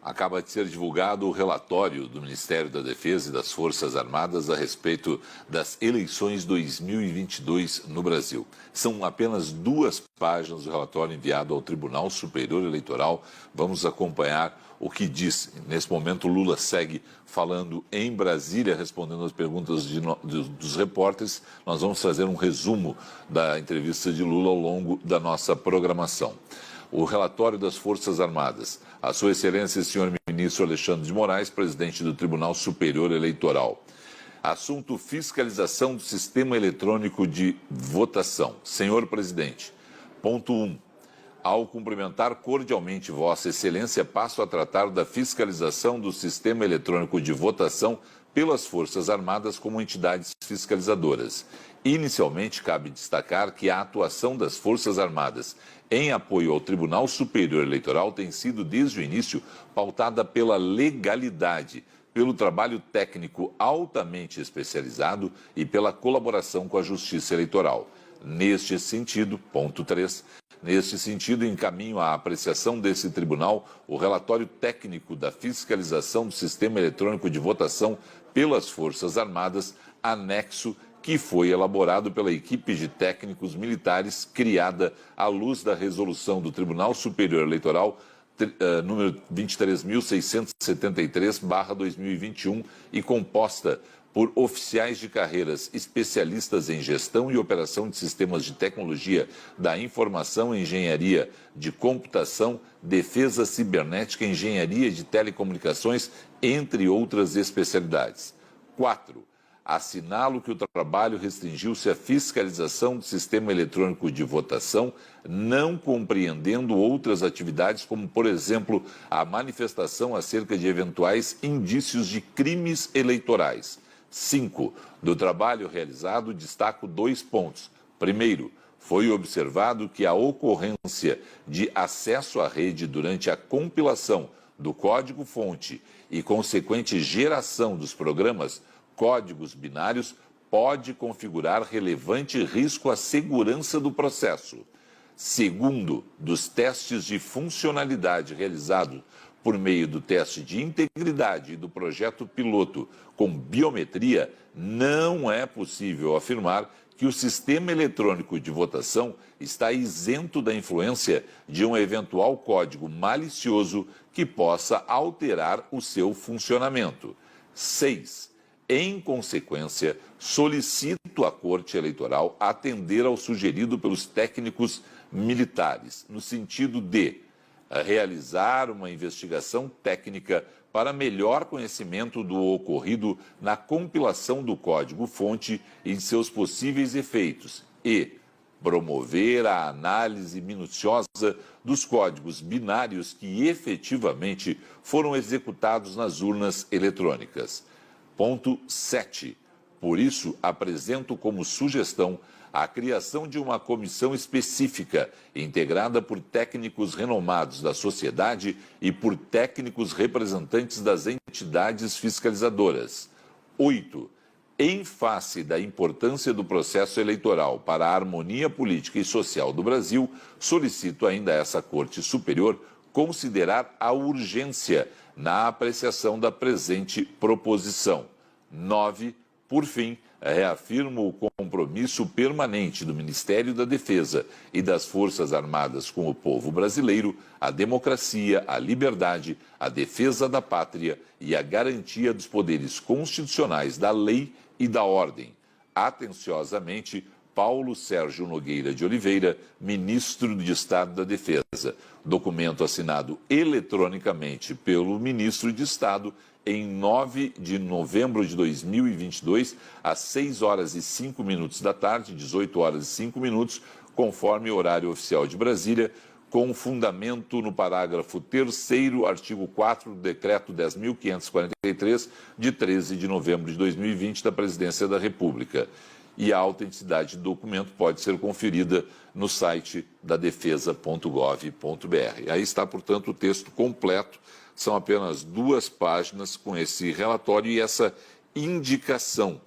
Acaba de ser divulgado o relatório do Ministério da Defesa e das Forças Armadas a respeito das eleições 2022 no Brasil. São apenas 2 páginas do relatório enviado ao Tribunal Superior Eleitoral. Vamos acompanhar o que diz. Nesse momento, Lula segue falando em Brasília, respondendo às perguntas dos repórteres. Nós vamos fazer um resumo da entrevista de Lula ao longo da nossa programação. O relatório das Forças Armadas. A Sua Excelência, senhor ministro Alexandre de Moraes, presidente do Tribunal Superior Eleitoral. Assunto: fiscalização do sistema eletrônico de votação. Senhor presidente, ponto 1. Ao cumprimentar cordialmente Vossa Excelência, passo a tratar da fiscalização do sistema eletrônico de votação pelas Forças Armadas como entidades fiscalizadoras. Inicialmente, cabe destacar que a atuação das Forças Armadas em apoio ao Tribunal Superior Eleitoral tem sido, desde o início, pautada pela legalidade, pelo trabalho técnico altamente especializado e pela colaboração com a Justiça Eleitoral. Neste sentido, ponto 3, neste sentido, encaminho à apreciação desse tribunal o relatório técnico da fiscalização do sistema eletrônico de votação pelas Forças Armadas, anexo que foi elaborado pela equipe de técnicos militares criada à luz da resolução do Tribunal Superior Eleitoral número 23.673/2021 e composta por oficiais de carreiras especialistas em gestão e operação de sistemas de tecnologia da informação, engenharia de computação, defesa cibernética, engenharia de telecomunicações, entre outras especialidades. 4. Assinalo que o trabalho restringiu-se à fiscalização do sistema eletrônico de votação, não compreendendo outras atividades, como, por exemplo, a manifestação acerca de eventuais indícios de crimes eleitorais. 5. Do trabalho realizado, destaco 2 pontos. Primeiro, foi observado que a ocorrência de acesso à rede durante a compilação do código-fonte e consequente geração dos programas códigos binários pode configurar relevante risco à segurança do processo. Segundo, dos testes de funcionalidade realizados por meio do teste de integridade e do projeto piloto com biometria, não é possível afirmar que o sistema eletrônico de votação está isento da influência de um eventual código malicioso que possa alterar o seu funcionamento. 6. Em consequência, solicito à Corte Eleitoral atender ao sugerido pelos técnicos militares, no sentido de realizar uma investigação técnica para melhor conhecimento do ocorrido na compilação do código-fonte e de seus possíveis efeitos e promover a análise minuciosa dos códigos binários que efetivamente foram executados nas urnas eletrônicas. Ponto 7. Por isso, apresento como sugestão a criação de uma comissão específica, integrada por técnicos renomados da sociedade e por técnicos representantes das entidades fiscalizadoras. 8. Em face da importância do processo eleitoral para a harmonia política e social do Brasil, solicito ainda a essa Corte Superior considerar a urgência na apreciação da presente proposição. 9. Por fim, reafirmo o compromisso permanente do Ministério da Defesa e das Forças Armadas com o povo brasileiro, a democracia, a liberdade, a defesa da pátria e a garantia dos poderes constitucionais da lei e da ordem. Atenciosamente, Paulo Sérgio Nogueira de Oliveira, Ministro de Estado da Defesa. Documento assinado eletronicamente pelo Ministro de Estado em 9 de novembro de 2022, às 6 horas e 5 minutos da tarde, 18 horas e 5 minutos, conforme o horário oficial de Brasília, com fundamento no parágrafo 3º, artigo 4 do Decreto 10.543, de 13 de novembro de 2020, da Presidência da República. E a autenticidade do documento pode ser conferida no site da defesa.gov.br. Aí está, portanto, o texto completo. São apenas 2 páginas com esse relatório e essa indicação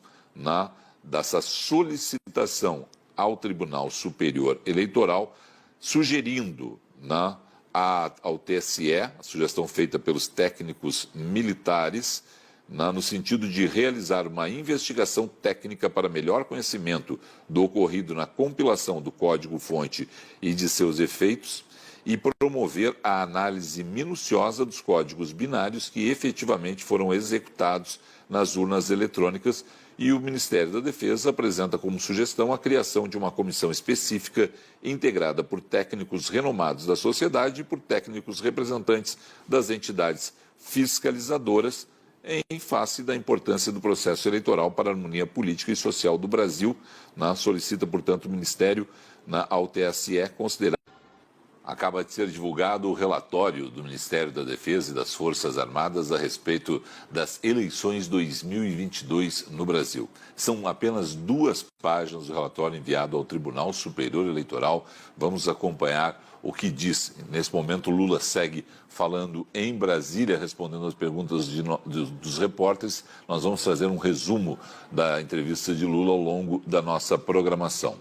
dessa solicitação ao Tribunal Superior Eleitoral, sugerindo ao TSE, a sugestão feita pelos técnicos militares, no sentido de realizar uma investigação técnica para melhor conhecimento do ocorrido na compilação do código-fonte e de seus efeitos, e promover a análise minuciosa dos códigos binários que efetivamente foram executados nas urnas eletrônicas. E o Ministério da Defesa apresenta como sugestão a criação de uma comissão específica integrada por técnicos renomados da sociedade e por técnicos representantes das entidades fiscalizadoras, em face da importância do processo eleitoral para a harmonia política e social do Brasil. Solicita, portanto, o Ministério ao TSE considerar. Acaba de ser divulgado o relatório do Ministério da Defesa e das Forças Armadas a respeito das eleições 2022 no Brasil. São apenas 2 páginas do relatório enviado ao Tribunal Superior Eleitoral. Vamos acompanhar o que diz. Nesse momento, Lula segue falando em Brasília, respondendo às perguntas dos repórteres. Nós vamos fazer um resumo da entrevista de Lula ao longo da nossa programação.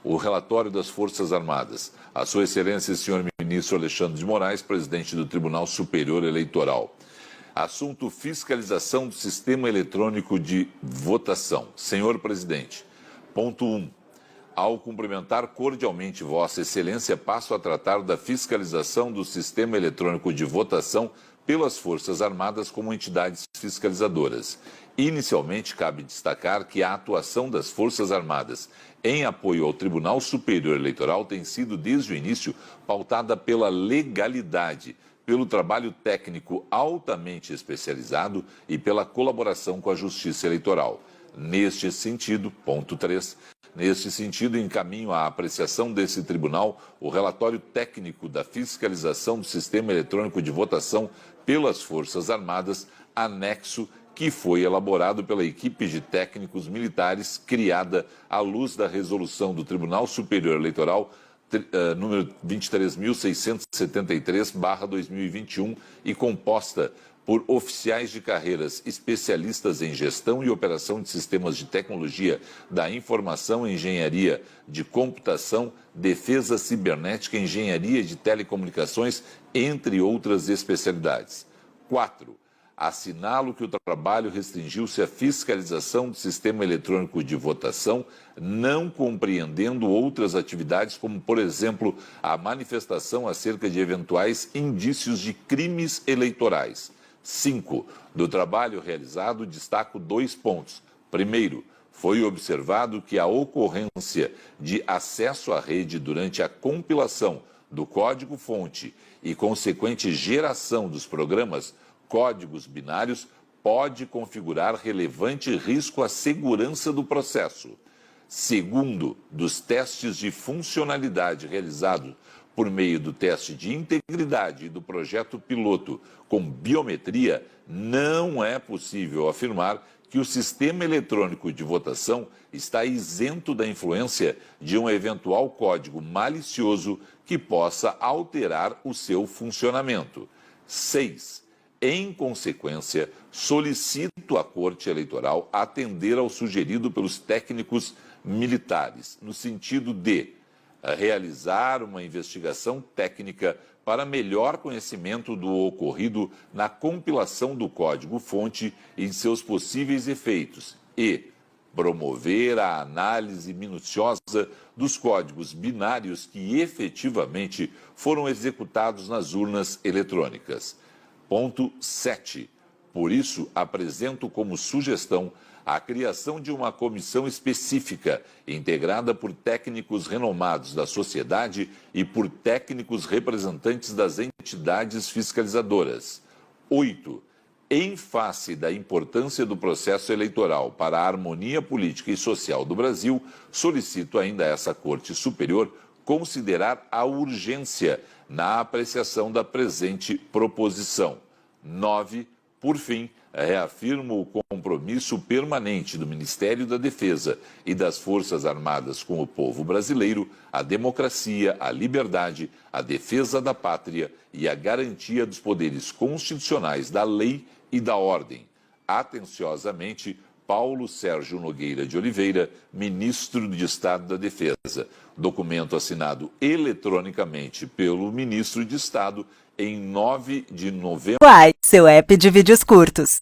O relatório das Forças Armadas. A Sua Excelência, senhor ministro Alexandre de Moraes, presidente do Tribunal Superior Eleitoral. Assunto: fiscalização do sistema eletrônico de votação. Senhor presidente, ponto 1. Ao cumprimentar cordialmente Vossa Excelência, passo a tratar da fiscalização do sistema eletrônico de votação pelas Forças Armadas como entidades fiscalizadoras. Inicialmente, cabe destacar que a atuação das Forças Armadas em apoio ao Tribunal Superior Eleitoral tem sido, desde o início, pautada pela legalidade, pelo trabalho técnico altamente especializado e pela colaboração com a Justiça Eleitoral. Neste sentido, ponto 3, neste sentido, encaminho à apreciação desse tribunal o relatório técnico da fiscalização do sistema eletrônico de votação pelas Forças Armadas, anexo que foi elaborado pela equipe de técnicos militares criada à luz da resolução do Tribunal Superior Eleitoral número 23.673/2021 e composta por oficiais de carreiras especialistas em gestão e operação de sistemas de tecnologia da informação, engenharia de computação, defesa cibernética, engenharia de telecomunicações, entre outras especialidades. 4. Assinalo que o trabalho restringiu-se à fiscalização do sistema eletrônico de votação, não compreendendo outras atividades, como, por exemplo, a manifestação acerca de eventuais indícios de crimes eleitorais. 5. Do trabalho realizado, destaco 2 pontos. Primeiro, foi observado que a ocorrência de acesso à rede durante a compilação do código-fonte e consequente geração dos programas códigos binários pode configurar relevante risco à segurança do processo. Segundo, dos testes de funcionalidade realizados por meio do teste de integridade e do projeto piloto com biometria, não é possível afirmar que o sistema eletrônico de votação está isento da influência de um eventual código malicioso que possa alterar o seu funcionamento. 6. Em consequência, solicito à Corte Eleitoral atender ao sugerido pelos técnicos militares, no sentido de realizar uma investigação técnica para melhor conhecimento do ocorrido na compilação do código-fonte e de seus possíveis efeitos e promover a análise minuciosa dos códigos binários que efetivamente foram executados nas urnas eletrônicas. Ponto 7. Por isso, apresento como sugestão a criação de uma comissão específica, integrada por técnicos renomados da sociedade e por técnicos representantes das entidades fiscalizadoras. 8. Em face da importância do processo eleitoral para a harmonia política e social do Brasil, solicito ainda a essa Corte Superior considerar a urgência na apreciação da presente proposição. 9. Por fim, reafirmo o compromisso permanente do Ministério da Defesa e das Forças Armadas com o povo brasileiro, a democracia, a liberdade, a defesa da pátria e a garantia dos poderes constitucionais da lei e da ordem. Atenciosamente, Paulo Sérgio Nogueira de Oliveira, ministro de Estado da Defesa. Documento assinado eletronicamente pelo ministro de Estado em 9 de novembro. Uai, seu app de vídeos curtos.